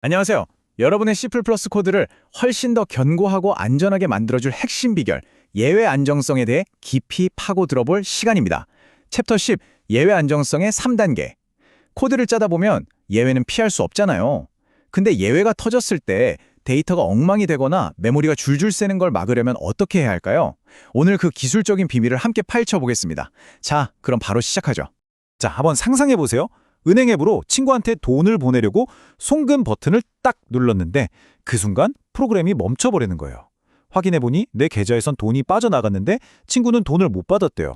안녕하세요. 여러분의 C++ 코드를 훨씬 더 견고하고 안전하게 만들어줄 핵심 비결, 예외 안정성에 대해 깊이 파고 들어볼 시간입니다. 챕터 10, 예외 안정성의 3단계. 코드를 짜다 보면 예외는 피할 수 없잖아요. 근데 예외가 터졌을 때 데이터가 엉망이 되거나 메모리가 줄줄 새는 걸 막으려면 어떻게 해야 할까요? 오늘 그 기술적인 비밀을 함께 파헤쳐 보겠습니다. 자, 그럼 바로 시작하죠. 자, 한번 상상해 보세요. 은행 앱으로 친구한테 돈을 보내려고 송금 버튼을 딱 눌렀는데 그 순간 프로그램이 멈춰버리는 거예요. 확인해보니 내 계좌에선 돈이 빠져나갔는데 친구는 돈을 못 받았대요.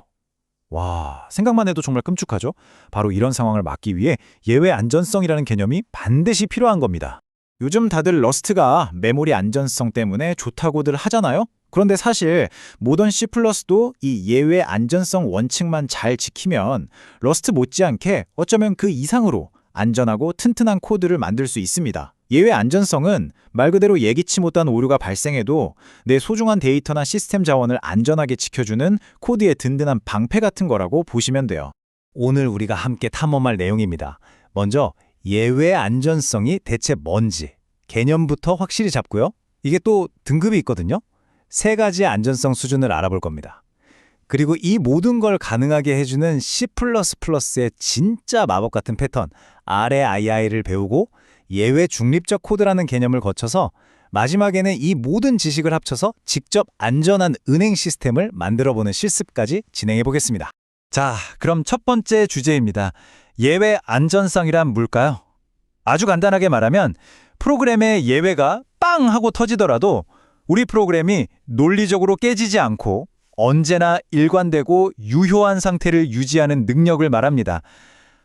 와, 생각만 해도 정말 끔찍하죠? 바로 이런 상황을 막기 위해 예외 안전성이라는 개념이 반드시 필요한 겁니다. 요즘 다들 러스트가 메모리 안전성 때문에 좋다고들 하잖아요? 그런데 사실 모던 C++도 이 예외 안전성 원칙만 잘 지키면 러스트 못지않게 어쩌면 그 이상으로 안전하고 튼튼한 코드를 만들 수 있습니다. 예외 안전성은 말 그대로 예기치 못한 오류가 발생해도 내 소중한 데이터나 시스템 자원을 안전하게 지켜주는 코드의 든든한 방패 같은 거라고 보시면 돼요. 오늘 우리가 함께 탐험할 내용입니다. 먼저 예외 안전성이 대체 뭔지 개념부터 확실히 잡고요. 이게 또 등급이 있거든요. 세 가지 안전성 수준을 알아볼 겁니다. 그리고 이 모든 걸 가능하게 해주는 C++의 진짜 마법 같은 패턴 RAI를 배우고 예외 중립적 코드라는 개념을 거쳐서 마지막에는 이 모든 지식을 합쳐서 직접 안전한 은행 시스템을 만들어보는 실습까지 진행해 보겠습니다. 자, 그럼 첫 번째 주제입니다. 예외 안전성이란 뭘까요? 아주 간단하게 말하면 프로그램의 예외가 빵 하고 터지더라도 우리 프로그램이 논리적으로 깨지지 않고 언제나 일관되고 유효한 상태를 유지하는 능력을 말합니다.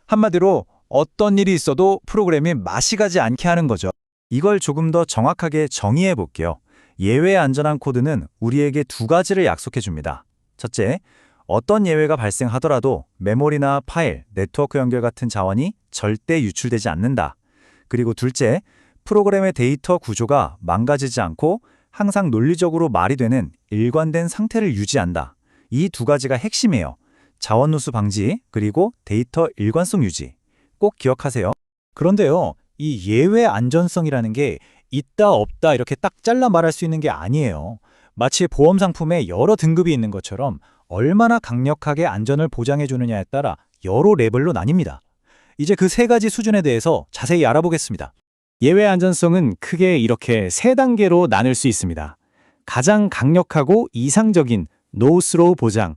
한마디로 어떤 일이 있어도 프로그램이 맛이 가지 않게 하는 거죠. 이걸 조금 더 정확하게 정의해 볼게요. 예외 안전한 코드는 우리에게 두 가지를 약속해 줍니다. 첫째, 어떤 예외가 발생하더라도 메모리나 파일, 네트워크 연결 같은 자원이 절대 유출되지 않는다. 그리고 둘째, 프로그램의 데이터 구조가 망가지지 않고 항상 논리적으로 말이 되는 일관된 상태를 유지한다. 이 두 가지가 핵심이에요. 자원 누수 방지, 그리고 데이터 일관성 유지. 꼭 기억하세요. 그런데요, 이 예외 안전성이라는 게 있다 없다 이렇게 딱 잘라 말할 수 있는 게 아니에요. 마치 보험 상품에 여러 등급이 있는 것처럼 얼마나 강력하게 안전을 보장해 주느냐에 따라 여러 레벨로 나뉩니다. 이제 그 세 가지 수준에 대해서 자세히 알아보겠습니다. 예외 안전성은 크게 이렇게 세 단계로 나눌 수 있습니다. 가장 강력하고 이상적인 No Throw 보장,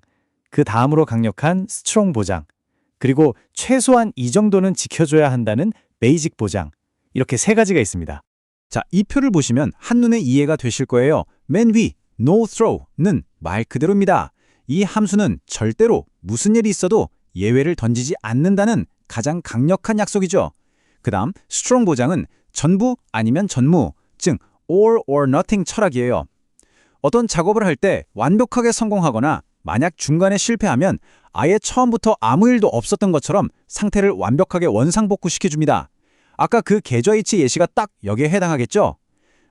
그 다음으로 강력한 Strong 보장, 그리고 최소한 이 정도는 지켜줘야 한다는 베이직 보장, 이렇게 세 가지가 있습니다. 자, 이 표를 보시면 한눈에 이해가 되실 거예요. 맨 위, No Throw는 말 그대로입니다. 이 함수는 절대로 무슨 일이 있어도 예외를 던지지 않는다는 가장 강력한 약속이죠. 그 다음 Strong 보장은 전부 아니면 전무, 즉 all or nothing 철학이에요. 어떤 작업을 할 때 완벽하게 성공하거나 만약 중간에 실패하면 아예 처음부터 아무 일도 없었던 것처럼 상태를 완벽하게 원상복구시켜줍니다. 아까 그 계좌이체 예시가 딱 여기에 해당하겠죠?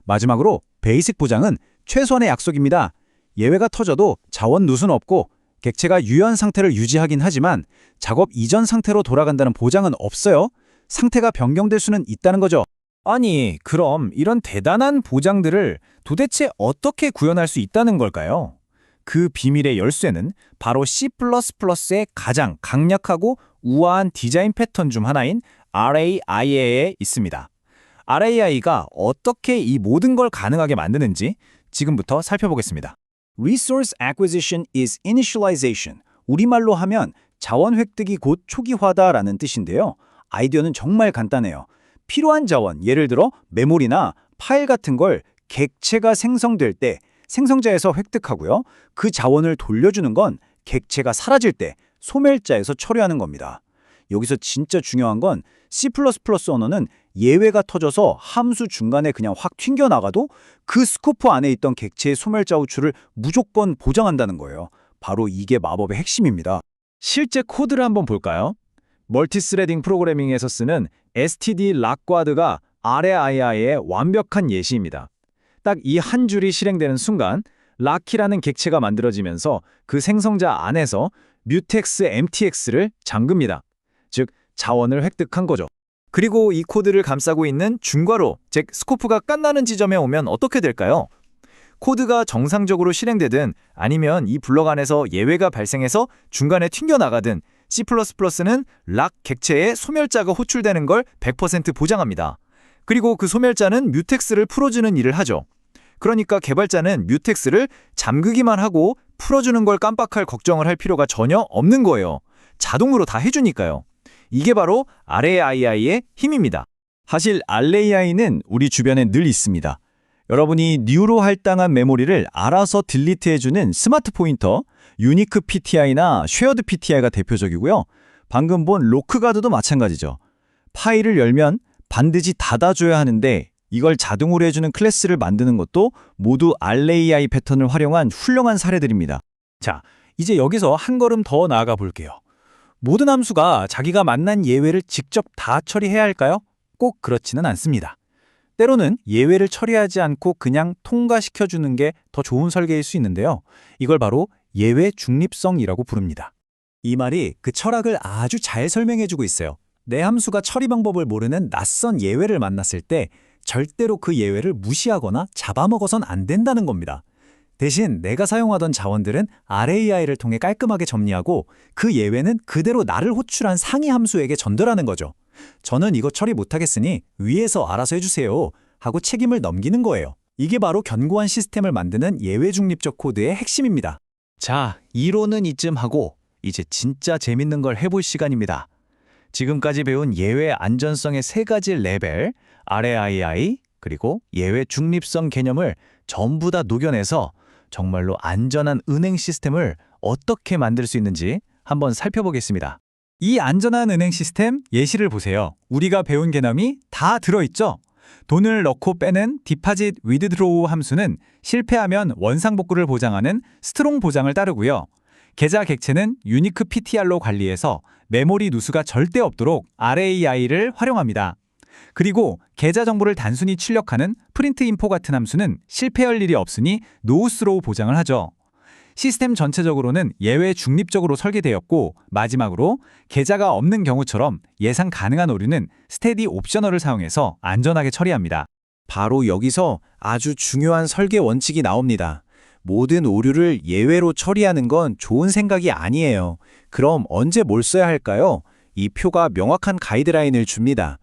마지막으로 베이직 보장은 최소한의 약속입니다. 예외가 터져도 자원 누수는 없고 객체가 유효한 상태를 유지하긴 하지만 작업 이전 상태로 돌아간다는 보장은 없어요. 상태가 변경될 수는 있다는 거죠. 아니, 그럼 이런 대단한 보장들을 도대체 어떻게 구현할 수 있다는 걸까요? 그 비밀의 열쇠는 바로 C++의 가장 강력하고 우아한 디자인 패턴 중 하나인 RAI에 있습니다. RAI가 어떻게 이 모든 걸 가능하게 만드는지 지금부터 살펴보겠습니다. Resource Acquisition is Initialization. 우리말로 하면 자원 획득이 곧 초기화다라는 뜻인데요. 아이디어는 정말 간단해요. 필요한 자원, 예를 들어 메모리나 파일 같은 걸 객체가 생성될 때 생성자에서 획득하고요. 그 자원을 돌려주는 건 객체가 사라질 때 소멸자에서 처리하는 겁니다. 여기서 진짜 중요한 건 C++ 언어는 예외가 터져서 함수 중간에 그냥 확 튕겨나가도 그 스코프 안에 있던 객체의 소멸자 호출을 무조건 보장한다는 거예요. 바로 이게 마법의 핵심입니다. 실제 코드를 한번 볼까요? 멀티스레딩 프로그래밍에서 쓰는 std 락과드가 RAI의 완벽한 예시입니다. 딱 이 한 줄이 실행되는 순간 락키라는 객체가 만들어지면서 그 생성자 안에서 뮤텍스 MTX를 잠급니다. 즉 자원을 획득한 거죠. 그리고 이 코드를 감싸고 있는 중괄호, 즉 스코프가 끝나는 지점에 오면 어떻게 될까요? 코드가 정상적으로 실행되든 아니면 이 블럭 안에서 예외가 발생해서 중간에 튕겨나가든 C++는 락 객체에 소멸자가 호출되는 걸 100% 보장합니다. 그리고 그 소멸자는 뮤텍스를 풀어주는 일을 하죠. 그러니까 개발자는 뮤텍스를 잠그기만 하고 풀어주는 걸 깜빡할 걱정을 할 필요가 전혀 없는 거예요. 자동으로 다 해주니까요. 이게 바로 RAI의 힘입니다. 사실 RAI는 우리 주변에 늘 있습니다. 여러분이 뉴로 할당한 메모리를 알아서 딜리트해주는 스마트 포인터, 유니크 PTI나 쉐어드 PTI가 대표적이고요. 방금 본 로크가드도 마찬가지죠. 파일을 열면 반드시 닫아줘야 하는데 이걸 자동으로 해주는 클래스를 만드는 것도 모두 RAI 패턴을 활용한 훌륭한 사례들입니다. 자, 이제 여기서 한 걸음 더 나아가 볼게요. 모든 함수가 자기가 만난 예외를 직접 다 처리해야 할까요? 꼭 그렇지는 않습니다. 때로는 예외를 처리하지 않고 그냥 통과시켜주는 게 더 좋은 설계일 수 있는데요. 이걸 바로 예외 중립성이라고 부릅니다. 이 말이 그 철학을 아주 잘 설명해주고 있어요. 내 함수가 처리 방법을 모르는 낯선 예외를 만났을 때 절대로 그 예외를 무시하거나 잡아먹어선 안 된다는 겁니다. 대신 내가 사용하던 자원들은 RAI를 통해 깔끔하게 정리하고 그 예외는 그대로 나를 호출한 상위 함수에게 전달하는 거죠. 저는 이거 처리 못하겠으니 위에서 알아서 해주세요 하고 책임을 넘기는 거예요. 이게 바로 견고한 시스템을 만드는 예외 중립적 코드의 핵심입니다. 자, 이론은 이쯤 하고 이제 진짜 재밌는 걸 해볼 시간입니다. 지금까지 배운 예외 안전성의 3가지 레벨, RAI, 그리고 예외 중립성 개념을 전부 다 녹여내서 정말로 안전한 은행 시스템을 어떻게 만들 수 있는지 한번 살펴보겠습니다. 이 안전한 은행 시스템 예시를 보세요. 우리가 배운 개념이 다 들어있죠? 돈을 넣고 빼는 디파짓 위드드로우 함수는 실패하면 원상복구를 보장하는 스트롱 보장을 따르고요. 계좌 객체는 유니크 PTR로 관리해서 메모리 누수가 절대 없도록 RAI를 활용합니다. 그리고 계좌 정보를 단순히 출력하는 프린트 인포 같은 함수는 실패할 일이 없으니 노스로우 보장을 하죠. 시스템 전체적으로는 예외 중립적으로 설계되었고 마지막으로 계좌가 없는 경우처럼 예상 가능한 오류는 스테디 옵셔널을 사용해서 안전하게 처리합니다. 바로 여기서 아주 중요한 설계 원칙이 나옵니다. 모든 오류를 예외로 처리하는 건 좋은 생각이 아니에요. 그럼 언제 뭘 써야 할까요? 이 표가 명확한 가이드라인을 줍니다.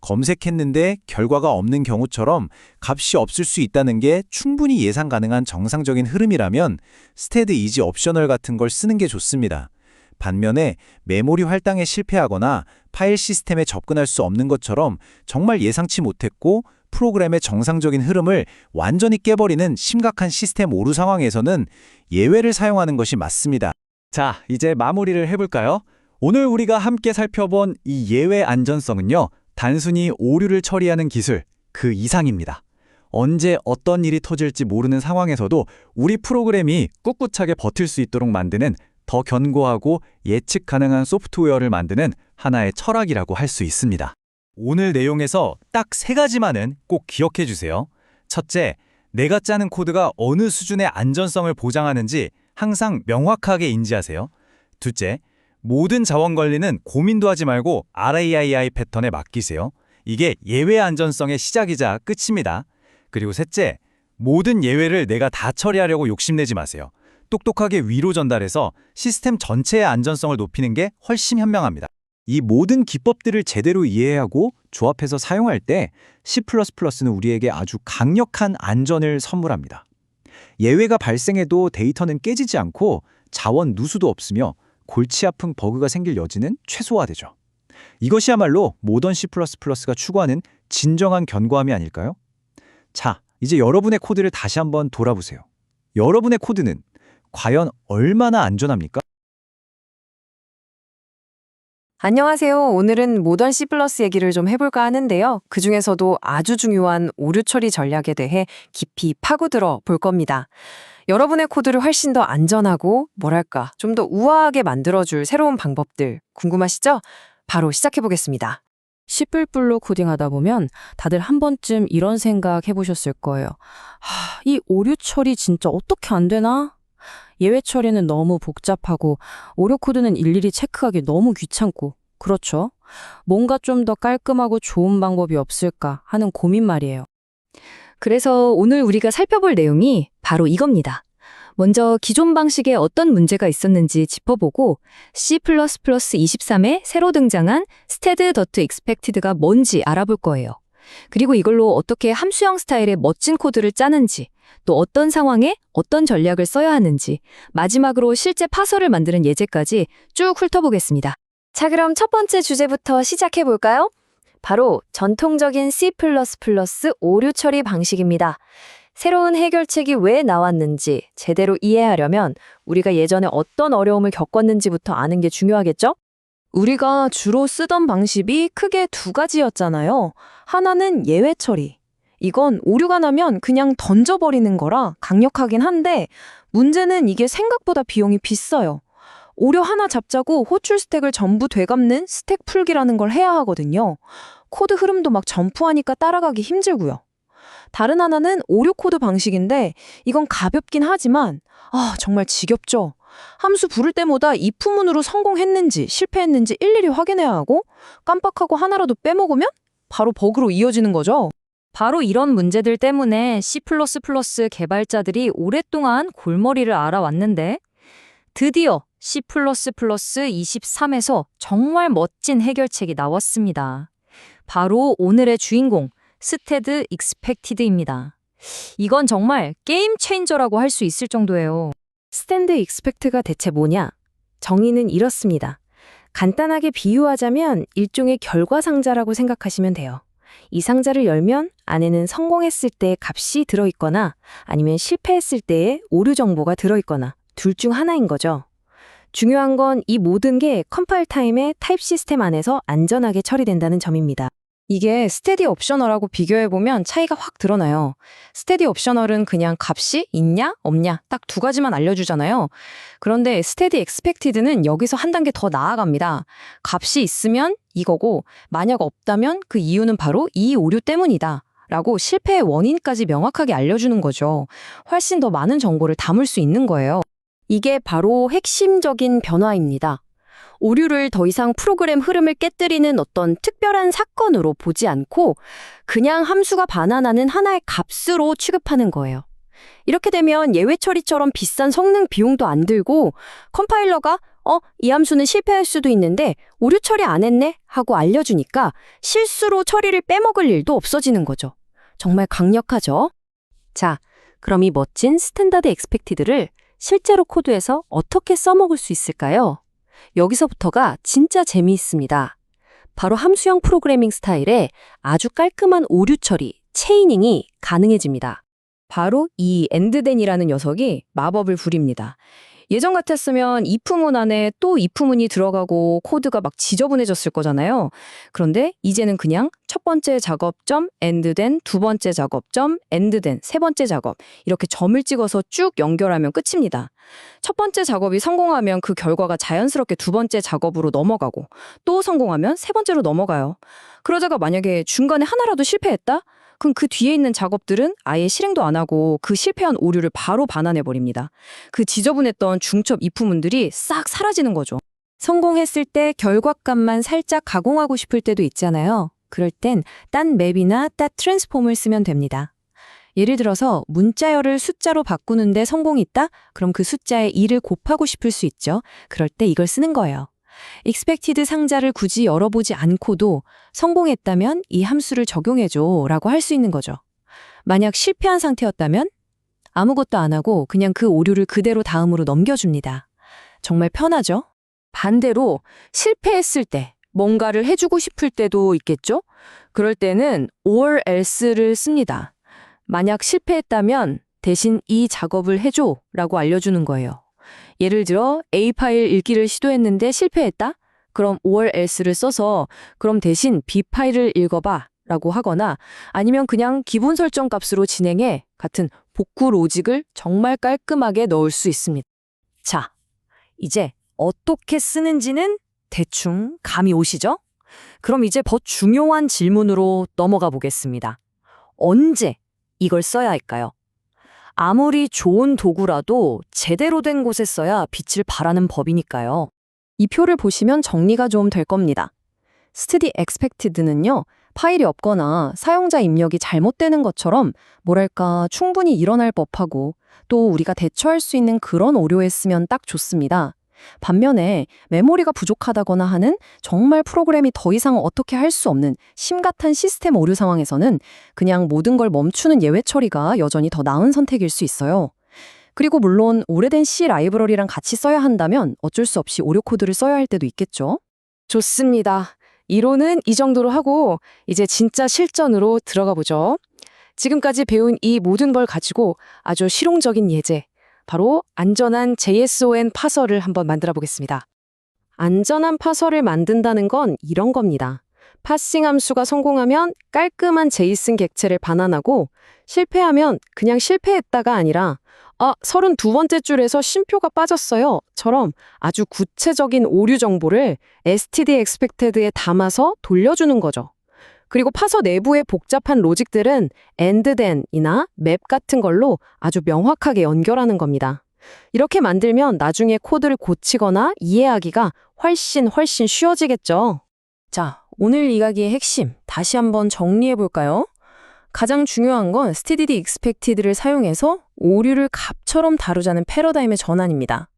검색했는데 결과가 없는 경우처럼 값이 없을 수 있다는 게 충분히 예상 가능한 정상적인 흐름이라면 스테드 이지 옵셔널 같은 걸 쓰는 게 좋습니다. 반면에 메모리 활당에 실패하거나 파일 시스템에 접근할 수 없는 것처럼 정말 예상치 못했고 프로그램의 정상적인 흐름을 완전히 깨버리는 심각한 시스템 오류 상황에서는 예외를 사용하는 것이 맞습니다. 자, 이제 마무리를 해볼까요? 오늘 우리가 함께 살펴본 이 예외 안전성은요, 단순히 오류를 처리하는 기술, 그 이상입니다. 언제 어떤 일이 터질지 모르는 상황에서도 우리 프로그램이 꿋꿋하게 버틸 수 있도록 만드는 더 견고하고 예측 가능한 소프트웨어를 만드는 하나의 철학이라고 할 수 있습니다. 오늘 내용에서 딱 3가지만은 꼭 기억해 주세요. 첫째, 내가 짜는 코드가 어느 수준의 안전성을 보장하는지 항상 명확하게 인지하세요. 둘째, 모든 자원 관리는 고민도 하지 말고 RAI 패턴에 맡기세요. 이게 예외 안전성의 시작이자 끝입니다. 그리고 셋째, 모든 예외를 내가 다 처리하려고 욕심내지 마세요. 똑똑하게 위로 전달해서 시스템 전체의 안전성을 높이는 게 훨씬 현명합니다. 이 모든 기법들을 제대로 이해하고 조합해서 사용할 때 C++는 우리에게 아주 강력한 안전을 선물합니다. 예외가 발생해도 데이터는 깨지지 않고 자원 누수도 없으며 골치 아픈 버그가 생길 여지는 최소화되죠. 이것이야말로 모던 C++가 추구하는 진정한 견고함이 아닐까요? 자, 이제 여러분의 코드를 다시 한번 돌아보세요. 여러분의 코드는 과연 얼마나 안전합니까? 안녕하세요. 오늘은 모던 C++ 얘기를 좀 해볼까 하는데요. 그중에서도 아주 중요한 오류 처리 전략에 대해 깊이 파고들어 볼 겁니다. 여러분의 코드를 훨씬 더 안전하고 뭐랄까 좀 더 우아하게 만들어줄 새로운 방법들 궁금하시죠? 바로 시작해보겠습니다. C++ 코딩하다 보면 다들 한 번쯤 이런 생각 해보셨을 거예요. 이 오류 처리 진짜 어떻게 안 되나? 예외 처리는 너무 복잡하고 오류 코드는 일일이 체크하기 너무 귀찮고 그렇죠. 뭔가 좀 더 깔끔하고 좋은 방법이 없을까 하는 고민 말이에요. 그래서 오늘 우리가 살펴볼 내용이 바로 이겁니다. 먼저 기존 방식에 어떤 문제가 있었는지 짚어보고 C++23에 새로 등장한 std.expected가 뭔지 알아볼 거예요. 그리고 이걸로 어떻게 함수형 스타일의 멋진 코드를 짜는지, 또 어떤 상황에 어떤 전략을 써야 하는지, 마지막으로 실제 파서를 만드는 예제까지 쭉 훑어보겠습니다. 자, 그럼 첫 번째 주제부터 시작해 볼까요? 바로 전통적인 C++ 오류 처리 방식입니다. 새로운 해결책이 왜 나왔는지 제대로 이해하려면 우리가 예전에 어떤 어려움을 겪었는지부터 아는 게 중요하겠죠? 우리가 주로 쓰던 방식이 크게 두 가지였잖아요. 하나는 예외 처리. 이건 오류가 나면 그냥 던져버리는 거라 강력하긴 한데 문제는 이게 생각보다 비용이 비싸요. 오류 하나 잡자고 호출 스택을 전부 되갚는 스택 풀기라는 걸 해야 하거든요. 코드 흐름도 막 점프하니까 따라가기 힘들고요. 다른 하나는 오류 코드 방식인데 이건 가볍긴 하지만 정말 지겹죠. 함수 부를 때마다 if문으로 성공했는지 실패했는지 일일이 확인해야 하고 깜빡하고 하나라도 빼먹으면 바로 버그로 이어지는 거죠. 바로 이런 문제들 때문에 C++ 개발자들이 오랫동안 골머리를 앓아왔는데 드디어 C++23에서 정말 멋진 해결책이 나왔습니다. 바로 오늘의 주인공, std expected입니다. 이건 정말 게임 체인저라고 할 수 있을 정도예요. 스탠드 익스펙트가 대체 뭐냐? 정의는 이렇습니다. 간단하게 비유하자면 일종의 결과 상자라고 생각하시면 돼요. 이 상자를 열면 안에는 성공했을 때의 값이 들어있거나 아니면 실패했을 때의 오류 정보가 들어있거나 둘 중 하나인 거죠. 중요한 건 이 모든 게 컴파일 타임의 타입 시스템 안에서 안전하게 처리된다는 점입니다. 이게 스테디 옵셔널하고 비교해보면 차이가 확 드러나요. 스테디 옵셔널은 그냥 값이 있냐 없냐 딱 두 가지만 알려주잖아요. 그런데 스테디 엑스펙티드는 여기서 한 단계 더 나아갑니다. 값이 있으면 이거고 만약 없다면 그 이유는 바로 이 오류 때문이다 라고 실패의 원인까지 명확하게 알려주는 거죠. 훨씬 더 많은 정보를 담을 수 있는 거예요. 이게 바로 핵심적인 변화입니다. 오류를 더 이상 프로그램 흐름을 깨뜨리는 어떤 특별한 사건으로 보지 않고 그냥 함수가 반환하는 하나의 값으로 취급하는 거예요. 이렇게 되면 예외 처리처럼 비싼 성능 비용도 안 들고 컴파일러가 이 함수는 실패할 수도 있는데 오류 처리 안 했네 하고 알려주니까 실수로 처리를 빼먹을 일도 없어지는 거죠. 정말 강력하죠? 자, 그럼 이 멋진 스탠다드 엑스펙티드를 실제로 코드에서 어떻게 써먹을 수 있을까요? 여기서부터가 진짜 재미있습니다. 바로 함수형 프로그래밍 스타일에 아주 깔끔한 오류 처리, 체이닝이 가능해집니다. 바로 이 endthen이라는 녀석이 마법을 부립니다. 예전 같았으면 if문 안에 또 if문이 들어가고 코드가 막 지저분해졌을 거잖아요. 그런데 이제는 그냥 첫 번째 작업점 endthen, 두 번째 작업점 endthen, 세 번째 작업 이렇게 점을 찍어서 쭉 연결하면 끝입니다. 첫 번째 작업이 성공하면 그 결과가 자연스럽게 두 번째 작업으로 넘어가고 또 성공하면 세 번째로 넘어가요. 그러다가 만약에 중간에 하나라도 실패했다? 그럼 그 뒤에 있는 작업들은 아예 실행도 안 하고 그 실패한 오류를 바로 반환해버립니다. 그 지저분했던 중첩 if문들이 싹 사라지는 거죠. 성공했을 때 결과값만 살짝 가공하고 싶을 때도 있잖아요. 그럴 땐 딴 맵이나 딴 트랜스폼을 쓰면 됩니다. 예를 들어서 문자열을 숫자로 바꾸는데 성공이 있다? 그럼 그 숫자에 2를 곱하고 싶을 수 있죠. 그럴 때 이걸 쓰는 거예요. expected 상자를 굳이 열어보지 않고도 성공했다면 이 함수를 적용해줘 라고 할 수 있는 거죠. 만약 실패한 상태였다면 아무것도 안 하고 그냥 그 오류를 그대로 다음으로 넘겨줍니다. 정말 편하죠? 반대로 실패했을 때 뭔가를 해주고 싶을 때도 있겠죠? 그럴 때는 or else를 씁니다. 만약 실패했다면 대신 이 작업을 해줘 라고 알려주는 거예요. 예를 들어 A 파일 읽기를 시도했는데 실패했다? 그럼 or else를 써서 그럼 대신 B 파일을 읽어봐 라고 하거나 아니면 그냥 기본 설정 값으로 진행해 같은 복구 로직을 정말 깔끔하게 넣을 수 있습니다. 자, 이제 어떻게 쓰는지는 대충 감이 오시죠? 그럼 이제 더 중요한 질문으로 넘어가 보겠습니다. 언제 이걸 써야 할까요? 아무리 좋은 도구라도 제대로 된 곳에 써야 빛을 발하는 법이니까요. 이 표를 보시면 정리가 좀 될 겁니다. Steady expected는요, 파일이 없거나 사용자 입력이 잘못되는 것처럼 뭐랄까 충분히 일어날 법하고 또 우리가 대처할 수 있는 그런 오류에 쓰면 딱 좋습니다. 반면에 메모리가 부족하다거나 하는 정말 프로그램이 더 이상 어떻게 할 수 없는 심각한 시스템 오류 상황에서는 그냥 모든 걸 멈추는 예외 처리가 여전히 더 나은 선택일 수 있어요. 그리고 물론 오래된 C 라이브러리랑 같이 써야 한다면 어쩔 수 없이 오류 코드를 써야 할 때도 있겠죠. 좋습니다. 이론은 이 정도로 하고 이제 진짜 실전으로 들어가 보죠. 지금까지 배운 이 모든 걸 가지고 아주 실용적인 예제, 바로 안전한 JSON 파서를 한번 만들어 보겠습니다. 안전한 파서를 만든다는 건 이런 겁니다. 파싱 함수가 성공하면 깔끔한 제이슨 객체를 반환하고 실패하면 그냥 실패했다가 아니라 32번째 줄에서 쉼표가 빠졌어요 처럼 아주 구체적인 오류 정보를 std expected에 담아서 돌려주는 거죠. 그리고 파서 내부의 복잡한 로직들은 and then이나 map 같은 걸로 아주 명확하게 연결하는 겁니다. 이렇게 만들면 나중에 코드를 고치거나 이해하기가 훨씬 쉬워지겠죠. 자, 오늘 이야기의 핵심 다시 한번 정리해 볼까요? 가장 중요한 건 std expected를 사용해서 오류를 값처럼 다루자는 패러다임의 전환입니다.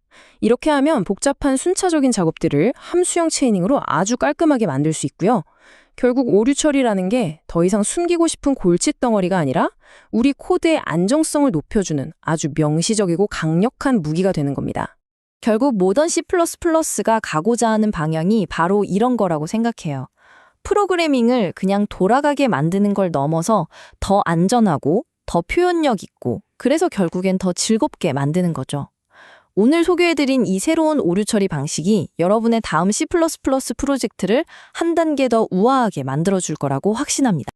이렇게 하면 복잡한 순차적인 작업들을 함수형 체이닝으로 아주 깔끔하게 만들 수 있고요. 결국 오류 처리라는 게 더 이상 숨기고 싶은 골칫덩어리가 아니라 우리 코드의 안정성을 높여주는 아주 명시적이고 강력한 무기가 되는 겁니다. 결국 모던 C++가 가고자 하는 방향이 바로 이런 거라고 생각해요. 프로그래밍을 그냥 돌아가게 만드는 걸 넘어서 더 안전하고 더 표현력 있고 그래서 결국엔 더 즐겁게 만드는 거죠. 오늘 소개해드린 이 새로운 오류 처리 방식이 여러분의 다음 C++ 프로젝트를 한 단계 더 우아하게 만들어줄 거라고 확신합니다.